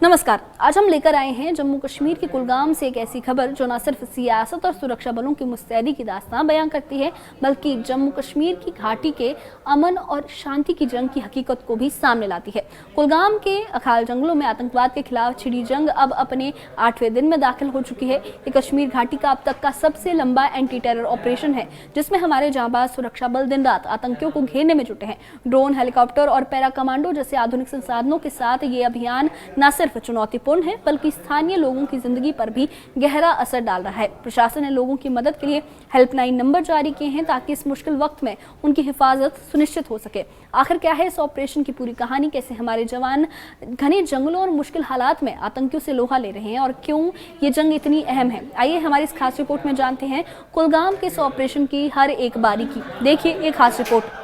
नमस्कार। आज हम लेकर आए हैं जम्मू कश्मीर के कुलगाम से एक ऐसी खबर जो न सिर्फ सियासत और सुरक्षा बलों की मुस्तैदी की दास्तां बयां करती है, बल्कि जम्मू कश्मीर की घाटी के अमन और शांति की जंग की हकीकत को भी सामने लाती है। कुलगाम के अखाल जंगलों में आतंकवाद के खिलाफ छिड़ी जंग अब अपने 8वें दिन में दाखिल हो चुकी है। ये कश्मीर घाटी का अब तक का सबसे लंबा एंटी टेरर ऑपरेशन है, जिसमें हमारे जांबाज सुरक्षा बल दिन रात आतंकियों को घेरने में जुटे हैं। ड्रोन, हेलीकॉप्टर और पैरा कमांडो जैसे आधुनिक संसाधनों के साथ ये अभियान न सिर्फ चुनौतीपूर्ण है, बल्कि स्थानीय लोगों की जिंदगी पर भी गहरा असर डाल रहा है। प्रशासन ने लोगों की मदद के लिए हेल्पलाइन नंबर जारी किए हैं ताकि इस मुश्किल वक्त में उनकी हिफाजत सुनिश्चित हो सके। आखिर क्या है इस ऑपरेशन की पूरी कहानी, कैसे हमारे जवान घने जंगलों और मुश्किल हालात में आतंकियों से लोहा ले रहे हैं और क्यों ये जंग इतनी अहम है, आइए हमारी इस खास रिपोर्ट में जानते हैं कुलगाम के इस ऑपरेशन की हर एक बारीकी। देखिए ये खास रिपोर्ट।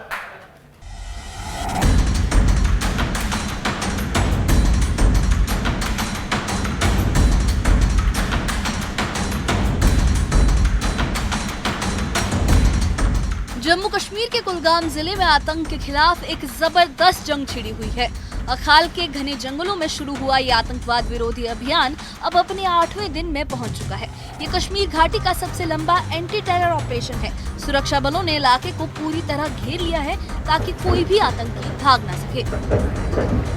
जम्मू कश्मीर के कुलगाम जिले में आतंक के खिलाफ एक जबरदस्त जंग छिड़ी हुई है। अखाल के घने जंगलों में शुरू हुआ ये आतंकवाद विरोधी अभियान अब अपने 8वें दिन में पहुंच चुका है। ये कश्मीर घाटी का सबसे लंबा एंटी टेरर ऑपरेशन है। सुरक्षा बलों ने इलाके को पूरी तरह घेर लिया है ताकि कोई भी आतंकी भाग ना सके।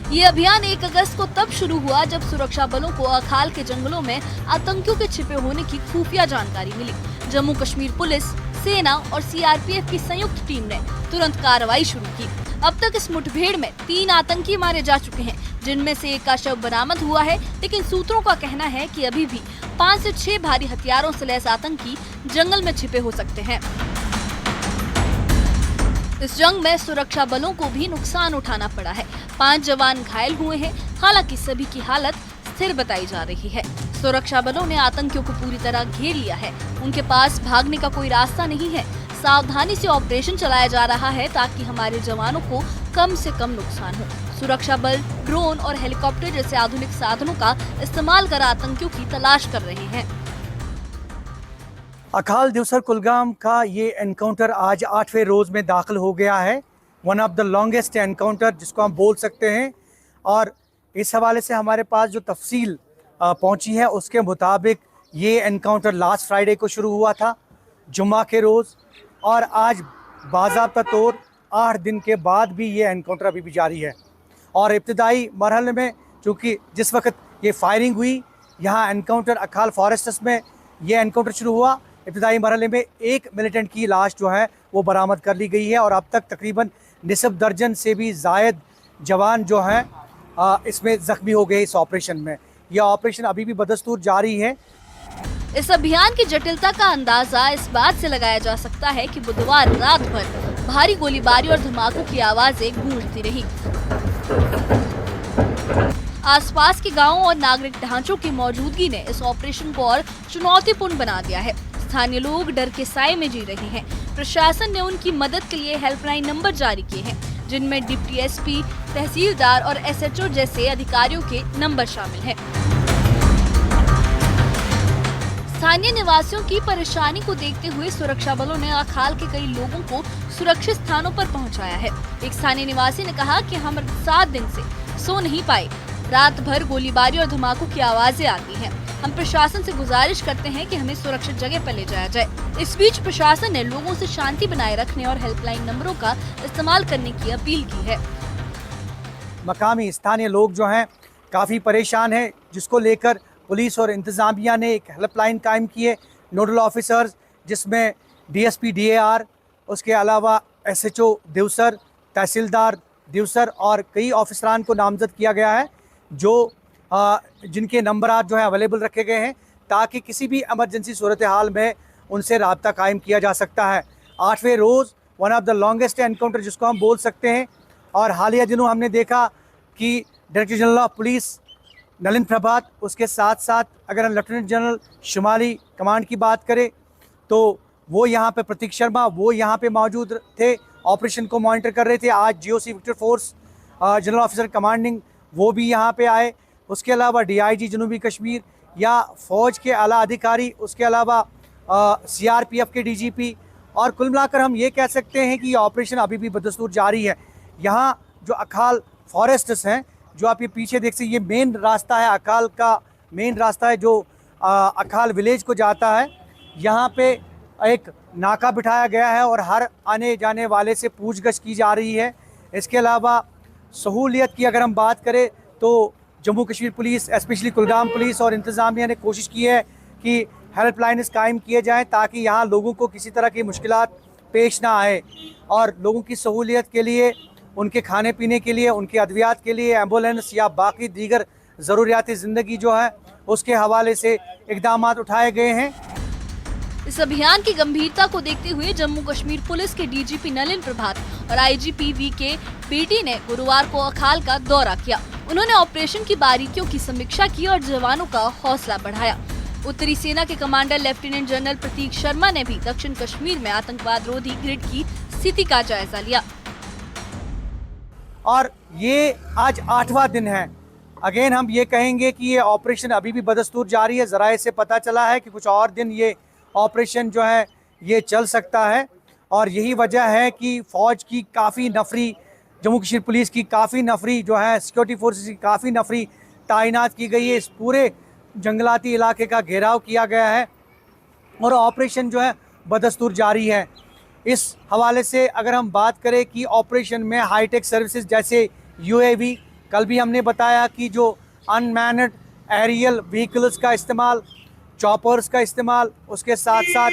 ये अभियान 1 अगस्त को तब शुरू हुआ जब सुरक्षा बलों को अखाल के जंगलों में आतंकियों के छिपे होने की खुफिया जानकारी मिली। जम्मू कश्मीर पुलिस, सेना और सीआरपीएफ की संयुक्त टीम ने तुरंत कार्रवाई शुरू की। अब तक इस मुठभेड़ में 3 आतंकी मारे जा चुके हैं, जिनमें से एक का शव बरामद हुआ है, लेकिन सूत्रों का कहना है कि अभी भी 5 से 6 भारी हथियारों से लैस आतंकी जंगल में छिपे हो सकते हैं। इस जंग में सुरक्षा बलों को भी नुकसान उठाना पड़ा है। 5 जवान घायल हुए हैं, हालांकि सभी की हालत स्थिर बताई जा रही है। सुरक्षा बलों ने आतंकियों को पूरी तरह घेर लिया है। उनके पास भागने का कोई रास्ता नहीं है। सावधानी से ऑपरेशन चलाया जा रहा है ताकि हमारे जवानों को कम से कम नुकसान हो। सुरक्षा बल ड्रोन और हेलीकॉप्टर जैसे आधुनिक साधनों का इस्तेमाल कर आतंकियों की तलाश कर रहे हैं। अखाल दिवसर कुलगाम का ये एनकाउंटर आज 8वें रोज में दाखिल हो गया है। One of the longest encounter जिसको हम बोल सकते हैं। और इस हवाले से हमारे पास जो तफसील पहुंची है उसके मुताबिक ये एनकाउंटर लास्ट फ्राइडे को शुरू हुआ था, जुम्मा के रोज़, और आज बाज़ाब्ता तौर 8 दिन के बाद भी ये एनकाउंटर अभी भी जारी है। और इब्तदाई मरहले में चूँकि जिस वक्त ये फायरिंग हुई, यहाँ एनकाउंटर अखाल फॉरेस्ट्स में ये एनकाउंटर शुरू हुआ। इब्तदाई मरहले में 1 मिलिटेंट की लाश जो है वो बरामद कर ली गई है और अब तक तकरीबन निसफ दर्जन से भी ज़ायद जवान जो हैं इसमें ज़ख्मी हो गए। इस ऑपरेशन में यह ऑपरेशन अभी भी बदस्तूर जारी है। इस अभियान की जटिलता का अंदाजा इस बात से लगाया जा सकता है कि बुधवार रात भर भारी गोलीबारी और धमाकों की आवाजें गूंजती रही। आसपास के गांवों और नागरिक ढांचों की मौजूदगी ने इस ऑपरेशन को और चुनौतीपूर्ण बना दिया है। स्थानीय लोग डर के साए में जी रहे हैं। प्रशासन ने उनकी मदद के लिए हेल्पलाइन नंबर जारी किए हैं, जिनमें डिप्टी एसपी, तहसीलदार और एसएचओ जैसे अधिकारियों के नंबर शामिल हैं। स्थानीय निवासियों की परेशानी को देखते हुए सुरक्षा बलों ने अखाल के कई लोगों को सुरक्षित स्थानों पर पहुंचाया है। एक स्थानीय निवासी ने कहा कि हम 7 दिन से सो नहीं पाए, रात भर गोलीबारी और धमाकों की आवाजें आती हैं। हम प्रशासन से गुजारिश करते हैं कि हमें सुरक्षित जगह पर ले जाया जाए। इस बीच प्रशासन ने लोगों से शांति बनाए रखने और हेल्पलाइन नंबरों का इस्तेमाल करने की अपील की है। मकामी स्थानीय लोग जो हैं काफ़ी परेशान हैं, जिसको लेकर पुलिस और इंतज़ामिया ने एक हेल्पलाइन कायम की है। नोडल ऑफिसर्स जिसमें डीएसपी डीएआर, उसके अलावा एसएचओ दिवसर, तहसीलदार दिवसर और कई ऑफिसरान को नामजद किया गया है, जो जिनके नंबरात जो है अवेलेबल रखे गए हैं ताकि किसी भी एमरजेंसी सूरत हाल में उनसे रब्ता कायम किया जा सकता है। 8वें रोज़ one of the longest encounter जिसको हम बोल सकते हैं। और हालिया दिनों हमने देखा कि director general of police Nalin Prabhat, उसके साथ साथ अगर हम लेफ्टिनेंट जनरल शुमाली कमांड की बात करें तो वो यहाँ पे प्रतीक शर्मा वो यहाँ पे मौजूद थे, ऑपरेशन को मॉनिटर कर रहे थे। आज GOC Victor Force general officer commanding वो भी यहाँ पे आए। उसके अलावा डीआईजी जनूबी कश्मीर या फ़ौज के आला अधिकारी, उसके अलावा CRPF के DGP, और कुल मिलाकर हम ये कह सकते हैं कि ये ऑपरेशन अभी भी बदस्तूर जारी है। यहाँ जो अखाल फॉरेस्ट्स हैं, जो आप ये पीछे देख सकते हैं, ये मेन रास्ता है, अखाल का मेन रास्ता है जो अखाल विलेज को जाता है। यहाँ पे एक नाका बिठाया गया है और हर आने जाने वाले से पूछगछ की जा रही है। इसके अलावा सहूलियत की अगर हम बात करें तो Jammu Kashmir police, specially Kulgam police और इंतज़ामिया ने कोशिश की है कि हेल्पलाइन कायम किए जाएं ताकि यहाँ लोगों को किसी तरह की मुश्किलात पेश ना आए, और लोगों की सहूलियत के लिए, उनके खाने पीने के लिए, उनके अद्वियात के लिए एम्बुलेंस या बाकी दीगर ज़रूरियात ज़िंदगी जो है उसके हवाले से इक़दाम उठाए गए हैं। इस अभियान की गंभीरता को देखते हुए जम्मू कश्मीर पुलिस के DGP नलिन प्रभात और IGP VK बेटी ने गुरुवार को अखाल का दौरा किया। उन्होंने ऑपरेशन की बारीकियों की समीक्षा की और जवानों का हौसला बढ़ाया। उत्तरी सेना के कमांडर लेफ्टिनेंट जनरल प्रतीक शर्मा ने भी दक्षिण कश्मीर में आतंकवाद रोधी ग्रिड की स्थिति का जायजा लिया। और ये आज 8वां दिन है। अगेन हम ये कहेंगे कि ये ऑपरेशन अभी भी बदस्तूर जारी है। ज़राए से पता चला है कि कुछ और दिन ये ऑपरेशन जो है ये चल सकता है, और यही वजह है कि फ़ौज की काफ़ी नफरी, जम्मू कश्मीर पुलिस की काफ़ी नफरी जो है, सिक्योरिटी फोर्सेस की काफ़ी नफरी तैनात की गई है। इस पूरे जंगलाती इलाके का घेराव किया गया है और ऑपरेशन जो है बदस्तूर जारी है। इस हवाले से अगर हम बात करें कि ऑपरेशन में हाईटेक सर्विसेज जैसे UAV, कल भी हमने बताया कि जो अनमैन्ड एरियल व्हीकल्स का इस्तेमाल, चॉपर्स का इस्तेमाल, उसके साथ साथ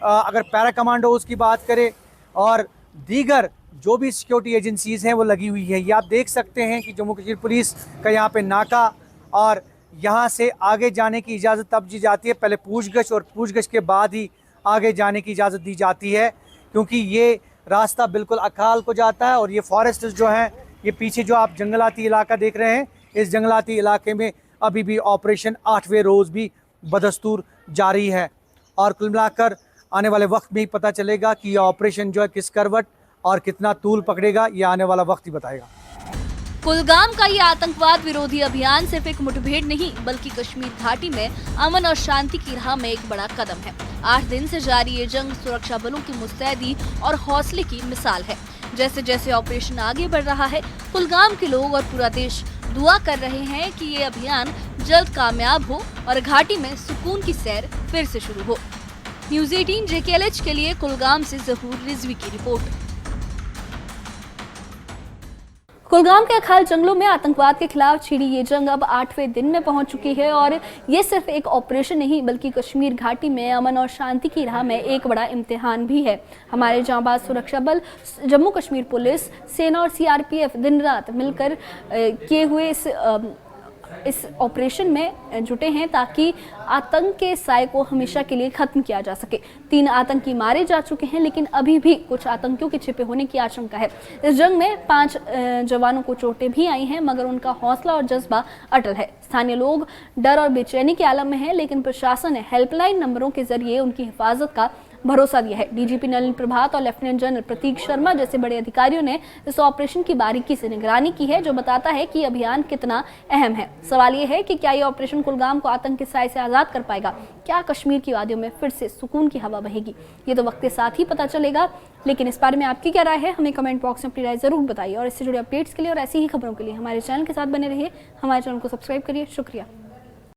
अगर पैरा कमांडोज की बात करें और दीगर जो भी सिक्योरिटी एजेंसीज़ हैं वो लगी हुई है। ये आप देख सकते हैं कि जम्मू कश्मीर पुलिस का यहाँ पे नाका, और यहाँ से आगे जाने की इजाज़त तब दी जाती है, पहले पूछगछ, और पूछगछ के बाद ही आगे जाने की इजाज़त दी जाती है, क्योंकि ये रास्ता बिल्कुल अखाल को जाता है। और ये फॉरेस्ट जो हैं, ये पीछे जो आप जंगलाती इलाका देख रहे हैं, इस जंगलाती इलाके में अभी भी ऑपरेशन 8वें रोज़ भी बदस्तूर जारी है। और कुल मिलाकर आने वाले वक्त में ही पता चलेगा कि ये ऑपरेशन जो है किस करवट और कितना तूल पकड़ेगा, ये आने वाला वक्त ही बताएगा। कुलगाम का ये आतंकवाद विरोधी अभियान सिर्फ एक मुठभेड़ नहीं, बल्कि कश्मीर घाटी में अमन और शांति की राह में एक बड़ा कदम है। 8 दिन से जारी ये जंग सुरक्षा बलों की मुस्तैदी और हौसले की मिसाल है। जैसे जैसे ऑपरेशन आगे बढ़ रहा है, कुलगाम के लोग और पूरा देश दुआ कर रहे हैं कि ये अभियान जल्द कामयाब हो और घाटी में सुकून की सैर फिर से शुरू हो। न्यूज़ 18 JKLH के लिए कुलगाम से जहूर रिजवी की रिपोर्ट। कुलगाम के अखाल जंगलों में आतंकवाद के खिलाफ छिड़ी ये जंग अब 8वें दिन में पहुंच चुकी है, और ये सिर्फ एक ऑपरेशन नहीं बल्कि कश्मीर घाटी में अमन और शांति की राह में एक बड़ा इम्तिहान भी है। हमारे जांबाज सुरक्षा बल, जम्मू कश्मीर पुलिस, सेना और CRPF दिन रात मिलकर किए हुए इस ऑपरेशन में जुटे हैं ताकि आतंक के साए को हमेशा के लिए खत्म किया जा सके। 3 आतंकी मारे जा चुके हैं, लेकिन अभी भी कुछ आतंकियों के छिपे होने की आशंका है। इस जंग में 5 जवानों को चोटें भी आई हैं, मगर उनका हौसला और जज्बा अटल है। स्थानीय लोग डर और बेचैनी के आलम में हैं, लेकिन प्रशासन ने हेल्पलाइन नंबरों के जरिए उनकी हिफाजत का भरोसा दिया है। DGP नलिन प्रभात और लेफ्टिनेंट जनरल प्रतीक शर्मा जैसे बड़े अधिकारियों ने इस ऑपरेशन की बारीकी से निगरानी की है, जो बताता है कि अभियान कितना अहम है। सवाल ये है कि क्या ये ऑपरेशन कुलगाम को आतंक के साए से आज़ाद कर पाएगा? क्या कश्मीर की वादियों में फिर से सुकून की हवा बहेगी? ये तो वक्त के साथ ही पता चलेगा, लेकिन इस बारे में आपकी क्या राय है, हमें कमेंट बॉक्स में अपनी राय जरूर बताइए। और इससे जुड़े अपडेट्स के लिए और ऐसी ही खबरों के लिए हमारे चैनल के साथ बने रहिए। हमारे चैनल को सब्सक्राइब करिए। शुक्रिया।